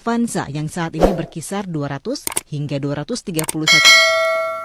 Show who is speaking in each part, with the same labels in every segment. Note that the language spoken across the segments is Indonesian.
Speaker 1: Avanza yang saat ini berkisar 200 hingga 231.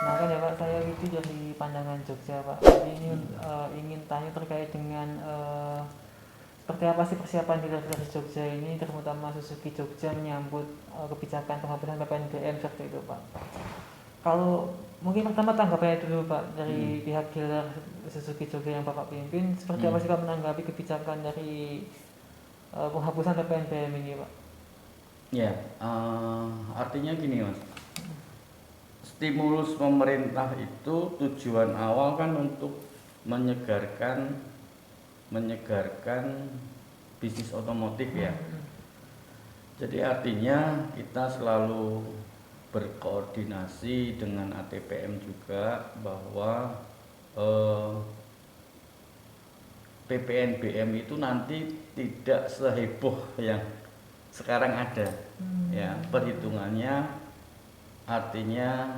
Speaker 2: Nah kan ya Pak, saya itu dari pandangan Jogja Pak. Jadi ini ingin tanya terkait dengan seperti apa sih persiapan dealer-dealer di Jogja ini, terutama Suzuki Jogja menyambut kebijakan penghapusan PPNBM seperti itu Pak. Kalau mungkin pertama tanggapannya dulu Pak dari pihak dealer Suzuki Jogja yang Bapak pimpin, seperti apa sih Pak menanggapi kebijakan dari penghapusan PPNBM ini Pak?
Speaker 3: Ya, artinya gini Mas, stimulus pemerintah itu tujuan awal kan untuk menyegarkan bisnis otomotif ya. Jadi artinya kita selalu berkoordinasi dengan ATPM juga bahwa PPNBM itu nanti tidak seheboh yang sekarang ada. Ya, perhitungannya artinya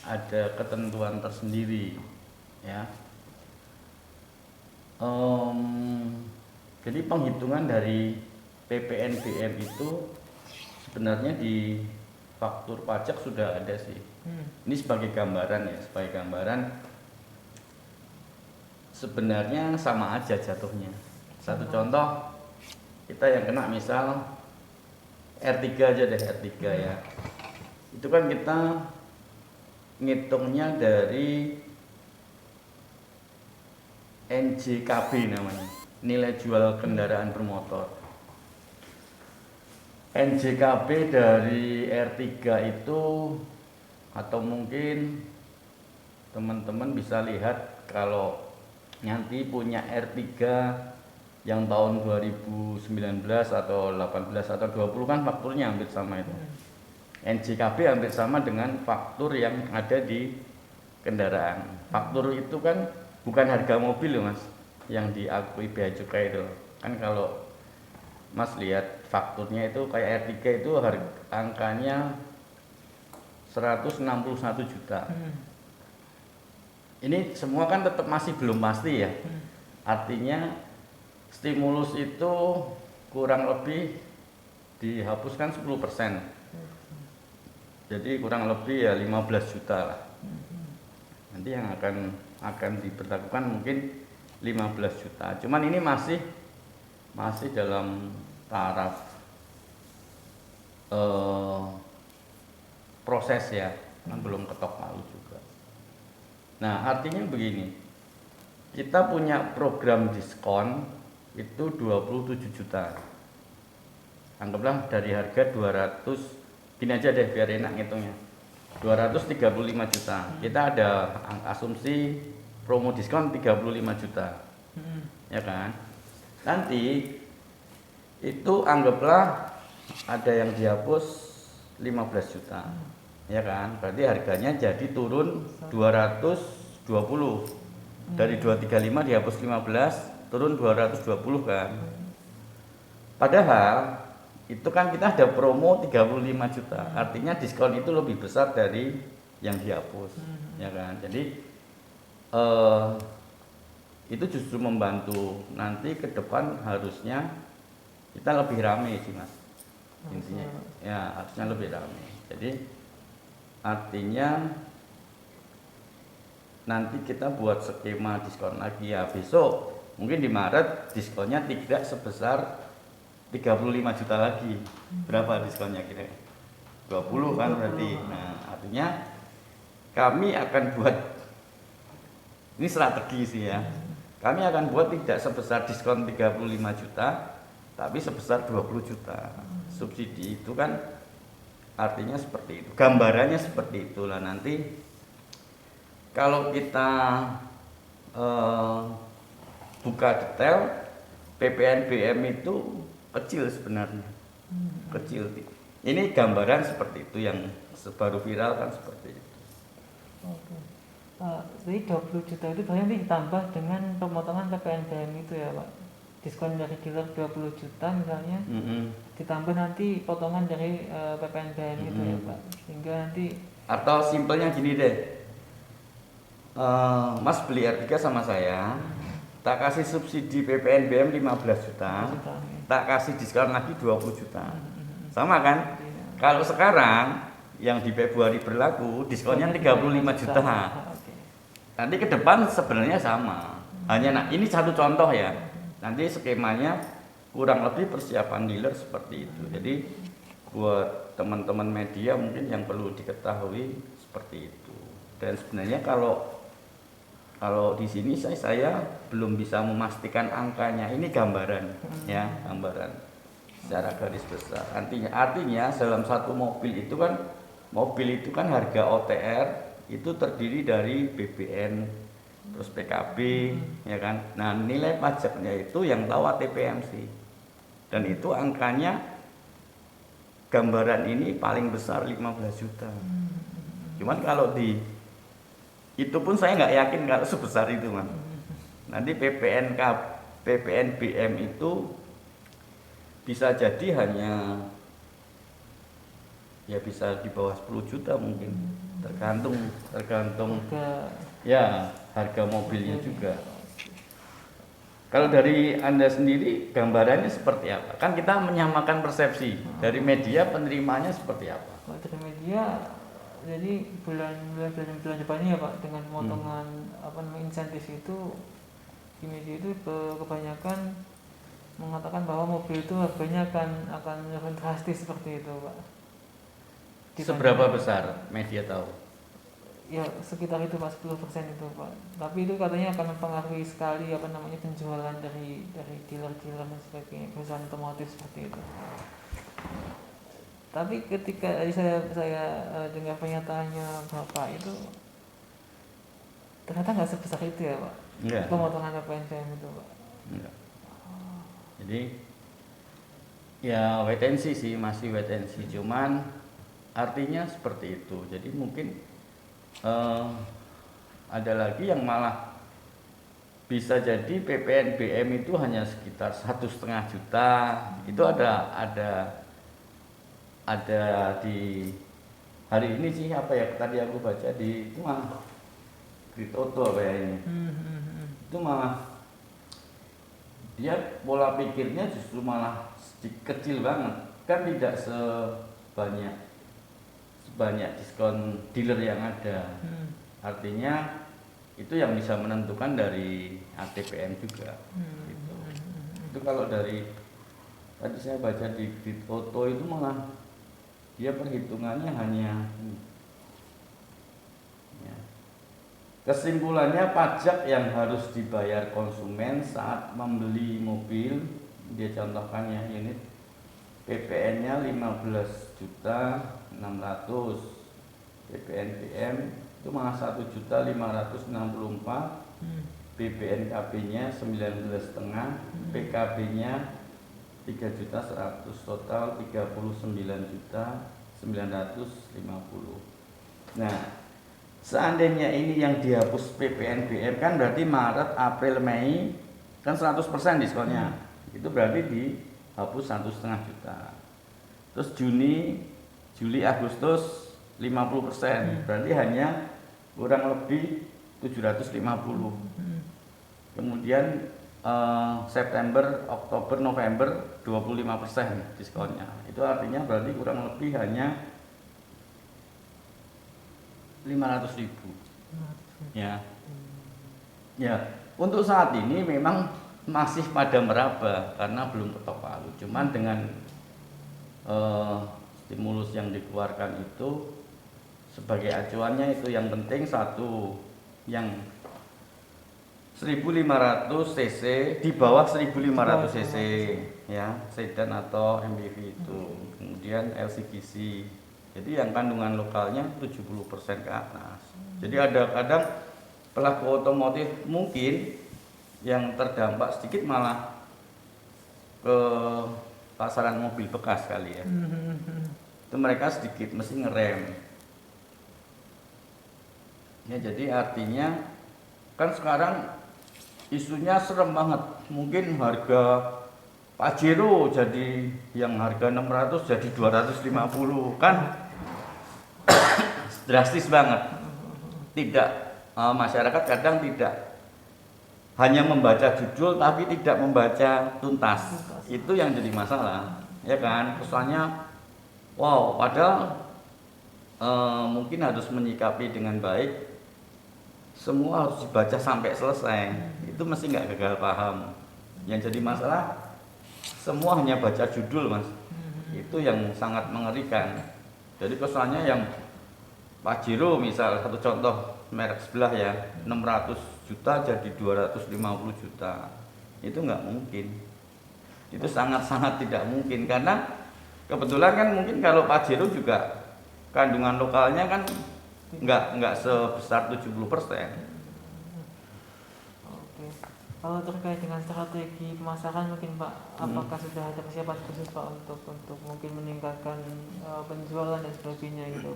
Speaker 3: ada ketentuan tersendiri ya. Jadi penghitungan dari PPNBM itu sebenarnya di faktur pajak sudah ada sih. Ini sebagai gambaran ya, sebagai gambaran sebenarnya sama aja jatuhnya. Satu contoh, kita yang kena misal R3 aja deh, R3 ya. Itu kan kita ngitungnya dari NJKB namanya, nilai jual kendaraan bermotor. NJKB dari R3 itu, atau mungkin teman-teman bisa lihat kalau nanti punya R3 yang tahun 2019 atau 18 atau 20 kan fakturnya hampir sama itu. NJKB hampir sama dengan faktur yang ada di kendaraan. Faktur itu kan bukan harga mobil loh Mas, yang diakui bea cukai itu. Kan kalau Mas lihat fakturnya itu kayak R3 itu angkanya 161 juta. Ini semua kan tetap masih belum pasti ya. Artinya stimulus itu kurang lebih dihapuskan 10%. Jadi kurang lebih ya 15 juta lah. Nanti yang akan diberlakukan mungkin 15 juta. Cuman ini masih dalam taraf proses ya, kan belum ketok palu juga. Nah, artinya begini. Kita punya program diskon itu 27 juta. Anggaplah dari harga 200, gini aja deh biar enak ngitungnya, 235 juta. Kita ada asumsi promo diskon 35 juta, ya kan. Nanti itu anggaplah ada yang dihapus 15 juta, ya kan. Berarti harganya jadi turun 220. Dari 235 dihapus 15, turun 220 kan. Padahal itu kan kita ada promo 35 juta. Artinya diskon itu lebih besar dari yang dihapus, ya kan. Jadi itu justru membantu nanti ke depan harusnya kita lebih ramai sih Mas. Intinya ya harusnya lebih ramai. Jadi artinya nanti kita buat skema diskon lagi ya. Besok mungkin di Maret diskonnya tidak sebesar 35 juta lagi. Berapa diskonnya kira? 20 kan berarti. Nah, artinya kami akan buat, ini strategi sih ya. Kami akan buat tidak sebesar diskon 35 juta, tapi sebesar 20 juta. Subsidi itu kan artinya seperti itu. Gambarannya seperti itulah. Nanti kalau kita buka detail, PPNBM itu kecil sebenarnya, kecil. Ini gambaran seperti itu yang baru viral kan seperti itu.
Speaker 2: Oke. Jadi 20 juta itu nanti ditambah dengan pemotongan PPNBM itu ya Pak. Diskon dari dealer 20 juta misalnya, ditambah nanti potongan dari PPNBM itu ya Pak. Sehingga nanti,
Speaker 3: atau simpelnya gini deh, Mas beli R3 sama saya, tak kasih subsidi PPNBM 15 juta, tak kasih diskon lagi 20 juta. Sama kan? Kalau sekarang yang di Februari berlaku diskonnya 35 juta.
Speaker 2: Oke.
Speaker 3: Nanti ke depan sebenarnya sama. Hanya ini satu contoh ya. Nanti skemanya kurang lebih persiapan dealer seperti itu. Jadi buat teman-teman media mungkin yang perlu diketahui seperti itu. Dan sebenarnya kalau di sini saya belum bisa memastikan angkanya. Ini gambaran ya, gambaran secara garis besar. Artinya dalam satu mobil itu kan harga OTR itu terdiri dari BBN terus PKB ya kan. Nah, nilai pajaknya itu yang tahu ATPMC. Dan itu angkanya gambaran ini paling besar 15 juta. Cuman kalau itu pun saya nggak yakin kalau sebesar itu, man. Nanti PPNBM itu bisa jadi hanya ya bisa di bawah 10 juta mungkin, tergantung ya harga mobilnya juga. Kalau dari Anda sendiri gambarannya seperti apa? Kan kita menyamakan persepsi. Dari media penerimanya seperti apa?
Speaker 2: Kalau dari media, jadi bulan depannya ya Pak, dengan potongan insentif itu di media itu kebanyakan mengatakan bahwa mobil itu harganya akan menurun drastis seperti itu Pak.
Speaker 3: Seberapa besar media tahu?
Speaker 2: Ya sekitar itu Pak, 10% itu Pak. Tapi itu katanya akan mempengaruhi sekali penjualan dari dealer-dealer dan sebagainya, perusahaan otomotif seperti itu. Tapi ketika saya dengar pernyataannya Bapak itu ternyata nggak sebesar itu ya Pak.
Speaker 3: Enggak.
Speaker 2: Pemotongan PPNBM itu Pak.
Speaker 3: Enggak. Jadi ya wait and see sih, masih wait and see. Cuman artinya seperti itu. Jadi mungkin ada lagi yang malah bisa jadi PPNBM itu hanya sekitar 1,5 juta. Itu ada di hari ini sih tadi aku baca di itu mah Kripto apa ya ini. Itu malah dia pola pikirnya justru malah kecil banget. Kan tidak sebanyak diskon dealer yang ada. Artinya itu yang bisa menentukan dari ATPM juga. Gitu. Itu kalau dari tadi saya baca di Kripto itu malah dia perhitungannya hanya ya. Kesimpulannya pajak yang harus dibayar konsumen saat membeli mobil, dia contohkannya unit PPN-nya 15.600.000, PPNBM itu malah 1.564.000, BPNKB-nya 19,5, PKB-nya 3.100.000, total 39.950. Nah, seandainya ini yang dihapus PPNBM kan berarti Maret, April, Mei kan 100% diskonnya. Itu berarti dihapus 1,5 juta. Terus Juni, Juli, Agustus 50%, berarti hanya kurang lebih 750. Kemudian September, Oktober, November 25% diskonnya. Itu artinya berarti kurang lebih hanya 500.000. Ya. Ya, untuk saat ini memang masih pada meraba karena belum ketok palu. Cuman dengan stimulus yang dikeluarkan itu sebagai acuannya itu yang penting satu yang 1.500 cc, di bawah 1.500 cc ya, sedan atau MPV itu. Kemudian LCGC. Jadi yang kandungan lokalnya 70% ke atas. Jadi ada kadang pelaku otomotif mungkin yang terdampak sedikit malah ke pasaran mobil bekas kali ya. Itu mereka sedikit mesti ngerem. Ya, jadi artinya kan sekarang isunya serem banget. Mungkin harga Pajero jadi yang harga 600 jadi 250 kan drastis banget. Tidak masyarakat kadang tidak hanya membaca judul tapi tidak membaca tuntas. Itu yang jadi masalah. Ya kan? Kesannya Wow, padahal mungkin harus menyikapi dengan baik. Semua harus dibaca sampai selesai. Itu mesti nggak gagal paham. Yang jadi masalah semua hanya baca judul, Mas. Itu yang sangat mengerikan. Jadi kesannya yang Pajero misal, satu contoh merek sebelah ya, 600 juta jadi 250 juta. Itu nggak mungkin. Itu sangat-sangat tidak mungkin karena kebetulan kan mungkin kalau Pajero juga kandungan lokalnya kan nggak sebesar 70%.
Speaker 2: Oke. Kalau terkait dengan strategi pemasaran mungkin Pak, apakah sudah ada persiapan khusus Pak untuk mungkin meningkatkan penjualan dan sebagainya gitu?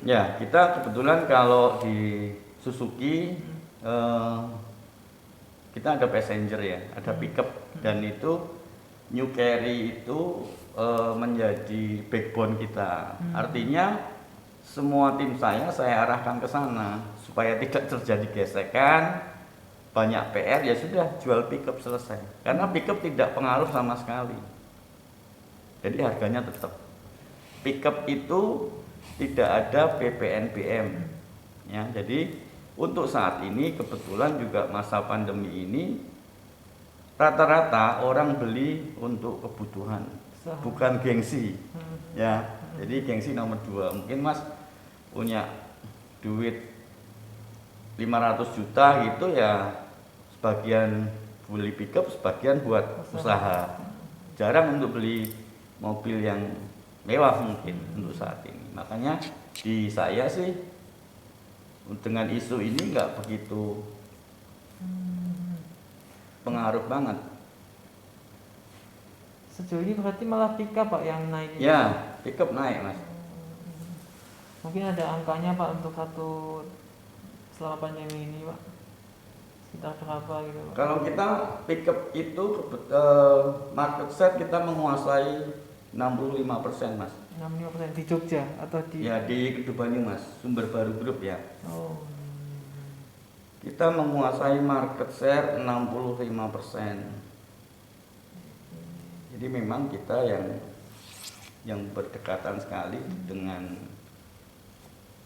Speaker 3: Ya, kita kebetulan kalau di Suzuki kita ada passenger ya, ada pickup dan itu New Carry itu menjadi backbone kita. Artinya semua tim saya arahkan ke sana supaya tidak terjadi gesekan, banyak PR ya sudah jual pickup selesai. Karena pickup tidak pengaruh sama sekali. Jadi harganya tetap. Pickup itu tidak ada PPNBM. Ya, jadi untuk saat ini kebetulan juga masa pandemi ini rata-rata orang beli untuk kebutuhan, bukan gengsi. Ya, jadi gengsi nomor 2. Mungkin Mas punya duit 500 juta gitu ya, sebagian beli pickup, sebagian buat usaha. Jarang untuk beli mobil yang mewah mungkin untuk saat ini. Makanya di saya sih dengan isu ini nggak begitu pengaruh banget.
Speaker 2: Sejauh ini berarti malah pickup Pak yang naik?
Speaker 3: Ya, pickup naik Mas.
Speaker 2: Mungkin ada angkanya Pak untuk satu selama pandemi ini Pak? Sekitar berapa gitu Pak?
Speaker 3: Kalau kita pickup itu market share kita menguasai 65% Mas.
Speaker 2: 65% di Jogja atau di?
Speaker 3: Ya di Kedubani Mas, Sumber Baru Group ya.
Speaker 2: Oh.
Speaker 3: Kita menguasai market share 65%. Jadi memang kita yang berdekatan sekali dengan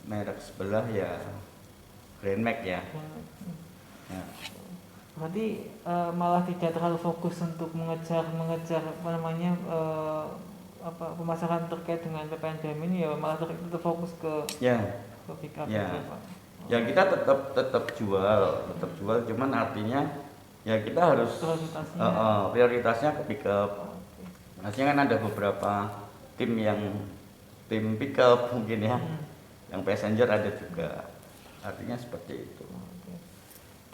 Speaker 3: merek sebelah ya Grand Max ya. Ya.
Speaker 2: Berarti malah tidak terlalu fokus untuk mengejar apa namanya pemasaran terkait dengan PPNBM ini ya, malah tetap fokus ke pickup
Speaker 3: ya.
Speaker 2: gitu, Pak.
Speaker 3: Ya kita tetap jual, cuman artinya ya kita harus prioritasnya ke pickup. Maksudnya kan ada beberapa tim pickup mungkin ya, yang passenger ada juga. Artinya seperti itu.
Speaker 2: Oke.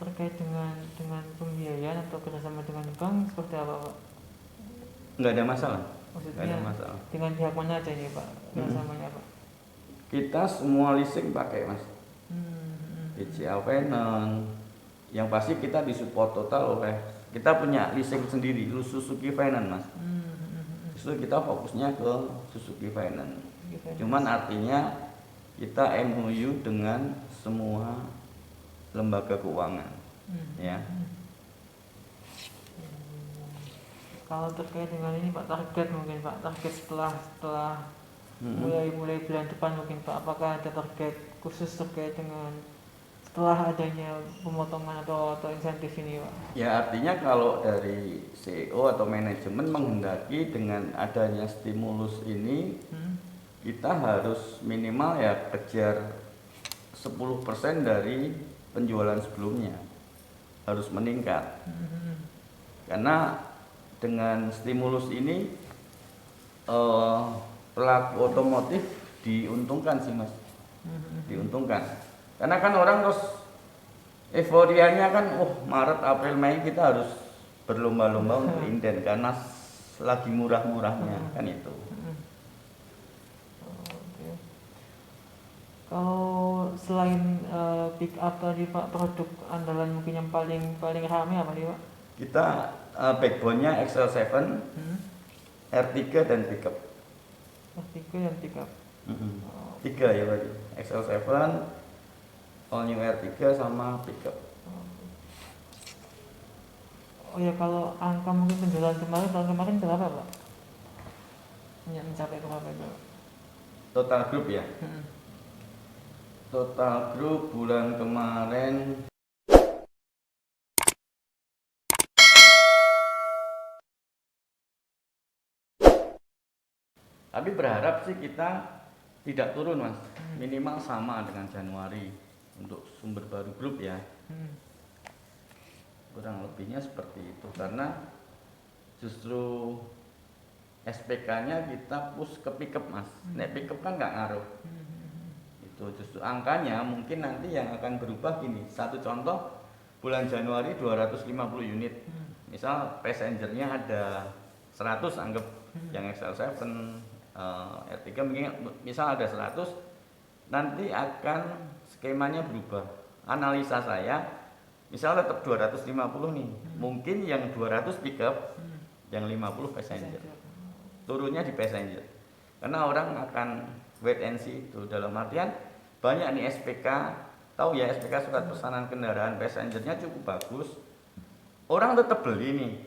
Speaker 2: Terkait dengan pembiayaan atau kerjasama dengan bank seperti apa Pak?
Speaker 3: Nggak ada masalah.
Speaker 2: Maksudnya
Speaker 3: Nggak ada masalah.
Speaker 2: dengan pihak mana aja ini Pak kerjasamanya Pak?
Speaker 3: Kita semua leasing pakai Mas. BCA Finance. Yang pasti kita disupport total oleh, kita punya leasing sendiri, Suzuki Finance Mas. Justru kita fokusnya ke Suzuki Finance. Cuman artinya kita MOU dengan semua lembaga keuangan. Ya.
Speaker 2: Kalau terkait dengan ini Pak, target mungkin Pak, target setelah mulai bulan depan mungkin Pak, apakah ada target khusus terkait dengan setelah adanya pemotongan atau insentif ini Pak?
Speaker 3: Ya artinya kalau dari CEO atau manajemen menghendaki dengan adanya stimulus ini kita harus minimal ya kejar 10% dari penjualan sebelumnya, harus meningkat. Karena dengan stimulus ini pelaku otomotif diuntungkan sih Mas, diuntungkan. Karena kan orang terus euforianya kan, Maret, April, Mei kita harus berlomba-lomba untuk inden karena lagi murah-murahnya kan itu.
Speaker 2: Oke. Kalau selain pick up tadi Pak, produk andalan mungkin yang paling ramai apa nih Pak?
Speaker 3: Kita backbone-nya XL7, R3 dan pickup.
Speaker 2: R3 dan pickup.
Speaker 3: 3 ya berarti. XL7, All New R3 sama pickup.
Speaker 2: Oh ya, kalau angka mungkin penjualan tahun kemarin berapa Pak? Mencapai berapa itu?
Speaker 3: total grup ya.
Speaker 2: Hmm.
Speaker 3: Total grup bulan kemarin tapi berharap sih kita tidak turun mas, minimal sama dengan Januari untuk sumber baru grup ya. Kurang lebihnya seperti itu, karena justru SPK-nya kita push ke pickup mas. Nek pickup kan nggak ngaruh. Itu justru angkanya mungkin nanti yang akan berubah gini. Satu contoh, bulan Januari 250 unit. Misal passengernya ada 100, anggap yang XL7 R3 misal ada 100, nanti akan skemanya berubah. Analisa saya misal tetap 250 nih, mungkin yang 200 pickup, yang 50 passenger. Turunnya di passenger. Karena orang akan wait and see itu, dalam artian banyak nih SPK, tahu ya SPK surat pesanan kendaraan passengernya cukup bagus. Orang tetap beli nih.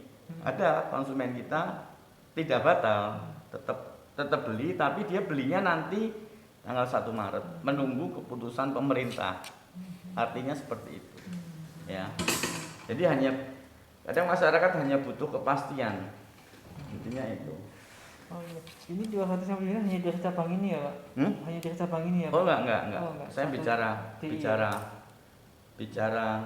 Speaker 3: Ada konsumen kita tidak batal, tetap beli, tapi dia belinya nanti tanggal 1 Maret, menunggu keputusan pemerintah. Artinya seperti itu. Ya. Jadi kadang masyarakat hanya butuh kepastian. Intinya itu.
Speaker 2: Oh iya. Ini 250 unit hanya dari cabang ini ya, Pak? Hanya dari cabang ini ya, Pak?
Speaker 3: Oh enggak.
Speaker 2: Oh, enggak.
Speaker 3: Saya bicara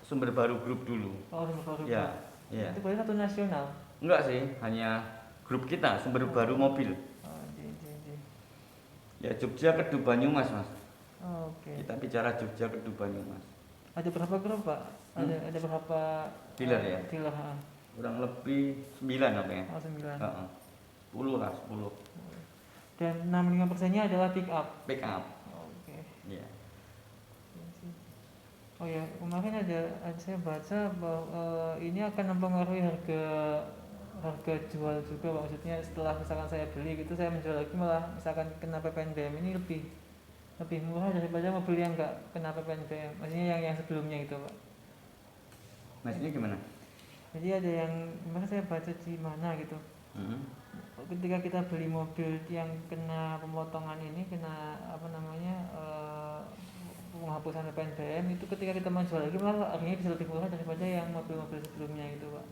Speaker 3: sumber baru grup dulu.
Speaker 2: Oh, sumber baru.
Speaker 3: Ya, ya.
Speaker 2: Itu berarti satu nasional?
Speaker 3: Enggak sih, hanya grup kita, sumber baru mobil.
Speaker 2: Oh, iya.
Speaker 3: Ya Jogja Kedu Banyumas mas.
Speaker 2: Oh, oke.
Speaker 3: Kita bicara Jogja Kedu Banyumas.
Speaker 2: Ada berapa grup Pak? Ada berapa
Speaker 3: dealer ya?
Speaker 2: Dealer.
Speaker 3: Kurang lebih 9 apa ya?
Speaker 2: Oh, 9.
Speaker 3: 10 lah, 10.
Speaker 2: Dan 65%-nya adalah pick up.
Speaker 3: Pick up.
Speaker 2: Oke.
Speaker 3: Iya.
Speaker 2: Oh ya, kemarin ada saya baca bahwa ini akan mempengaruhi harga jual juga Pak. Maksudnya setelah misalkan saya beli gitu, saya menjual lagi malah misalkan kena PPNBM ini lebih murah daripada mobil yang enggak kena PPNBM. Maksudnya yang sebelumnya itu Pak.
Speaker 3: Maksudnya gimana?
Speaker 2: Jadi ada yang kemarin saya baca di mana gitu. Ketika kita beli mobil yang kena pemotongan ini, kena penghapusan PPNBM itu, ketika kita menjual lagi malah harganya bisa lebih murah daripada yang mobil-mobil sebelumnya itu Pak,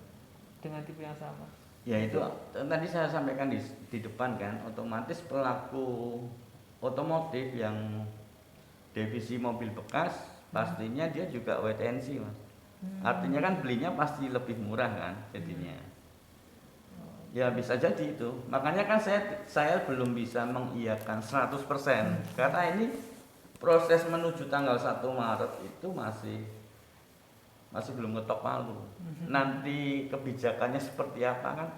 Speaker 2: dengan tipe yang sama.
Speaker 3: Ya itu tadi saya sampaikan di depan kan, otomatis pelaku otomotif yang divisi mobil bekas pastinya dia juga wait and see mas. Artinya kan belinya pasti lebih murah kan jadinya. Ya bisa jadi itu. Makanya kan saya belum bisa mengiyakan 100% karena ini proses menuju tanggal 1 Maret itu masih belum ketok palu. Nanti kebijakannya seperti apa kan?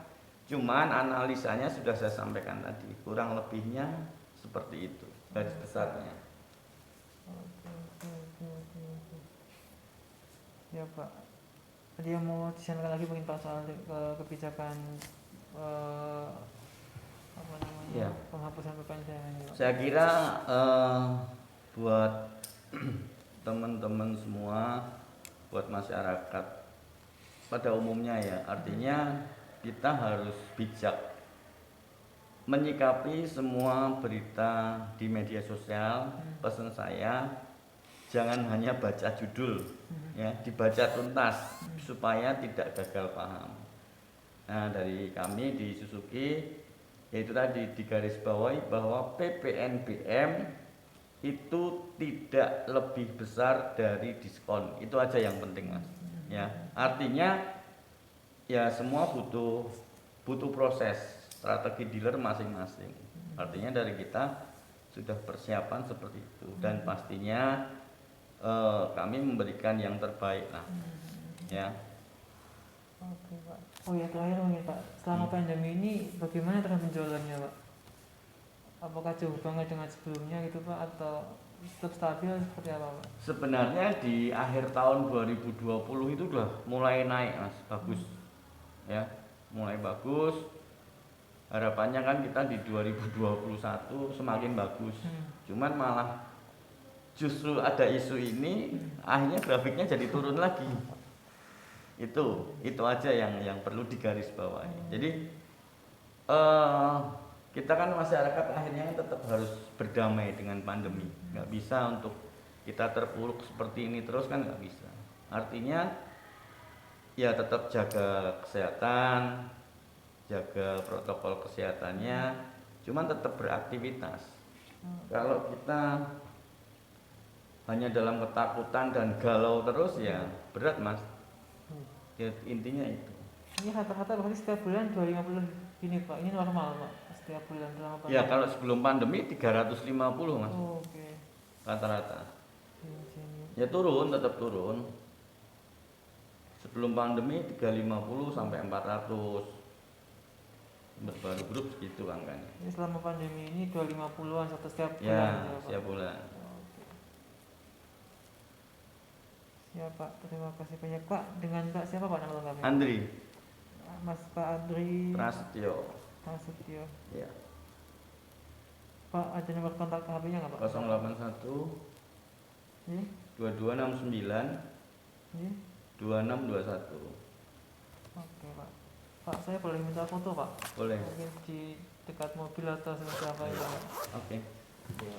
Speaker 3: Cuman analisanya sudah saya sampaikan tadi. Kurang lebihnya seperti itu garis besarnya.
Speaker 2: Ya Pak. Tadi yang mau disampaikan lagi mungkin Pak soal kebijakan
Speaker 3: Ya.
Speaker 2: penghapusan PPNBM ini Pak.
Speaker 3: Saya kira buat teman-teman semua, buat masyarakat pada umumnya ya, artinya kita harus bijak menyikapi semua berita di media sosial. Pesan saya jangan hanya baca judul ya, dibaca tuntas supaya tidak gagal paham. Nah dari kami di Suzuki yaitu tadi digarisbawahi bahwa PPNBM itu tidak lebih besar dari diskon. Itu aja yang penting mas ya, artinya ya semua butuh proses strategi dealer masing-masing. Artinya dari kita sudah persiapan seperti itu dan pastinya kami memberikan yang terbaik lah ya.
Speaker 2: Oke Pak. Oh ya terakhir mungkin Pak, selama pandemi ini bagaimana tren penjualannya Pak? Apakah jauh banget dengan sebelumnya gitu Pak, atau tetap stabil seperti apa Pak?
Speaker 3: Sebenarnya di akhir tahun 2020 itu udah mulai naik mas, bagus ya, mulai bagus. Harapannya kan kita di 2021 semakin bagus. Cuman malah justru ada isu ini akhirnya grafiknya jadi turun lagi. Itu aja yang perlu digarisbawahi. Jadi eh kita kan masyarakat akhirnya kan tetap harus berdamai dengan pandemi. Nggak bisa untuk kita terpuruk seperti ini terus kan nggak bisa. Artinya ya tetap jaga kesehatan, jaga protokol kesehatannya, cuman tetap beraktivitas. Kalau kita hanya dalam ketakutan dan galau terus ya berat mas. Ya, intinya itu.
Speaker 2: Ini rata-rata berarti setiap bulan 250 ini Pak, ini normal Pak, setiap bulan selama pandemi.
Speaker 3: Ya kalau sebelum pandemi 350 mas,
Speaker 2: Oh, oke.
Speaker 3: rata-rata.
Speaker 2: Sini.
Speaker 3: Ya turun, tetap turun. Sebelum pandemi 350 sampai 400. Baru grup segitu angkanya.
Speaker 2: Ini selama pandemi ini 250-an satu setiap bulan
Speaker 3: Ya,
Speaker 2: ya, Pak.
Speaker 3: setiap bulan.
Speaker 2: Oke. Siap Pak, terima kasih banyak Pak. Dengan Pak siapa Pak nama lengkapnya?
Speaker 3: Andri
Speaker 2: Mas Pak Andri
Speaker 3: Prasetyo.
Speaker 2: Prasetyo.
Speaker 3: Ya.
Speaker 2: Pak ada nomor kontak HP-nya nggak Pak?
Speaker 3: 081
Speaker 2: Iya,
Speaker 3: 2269
Speaker 2: iya.
Speaker 3: 2621.
Speaker 2: Oke Pak. Pak saya boleh minta foto Pak?
Speaker 3: Boleh.
Speaker 2: Mungkin di dekat mobil atau seperti apa ya Pak?
Speaker 3: Oke.
Speaker 2: Iya.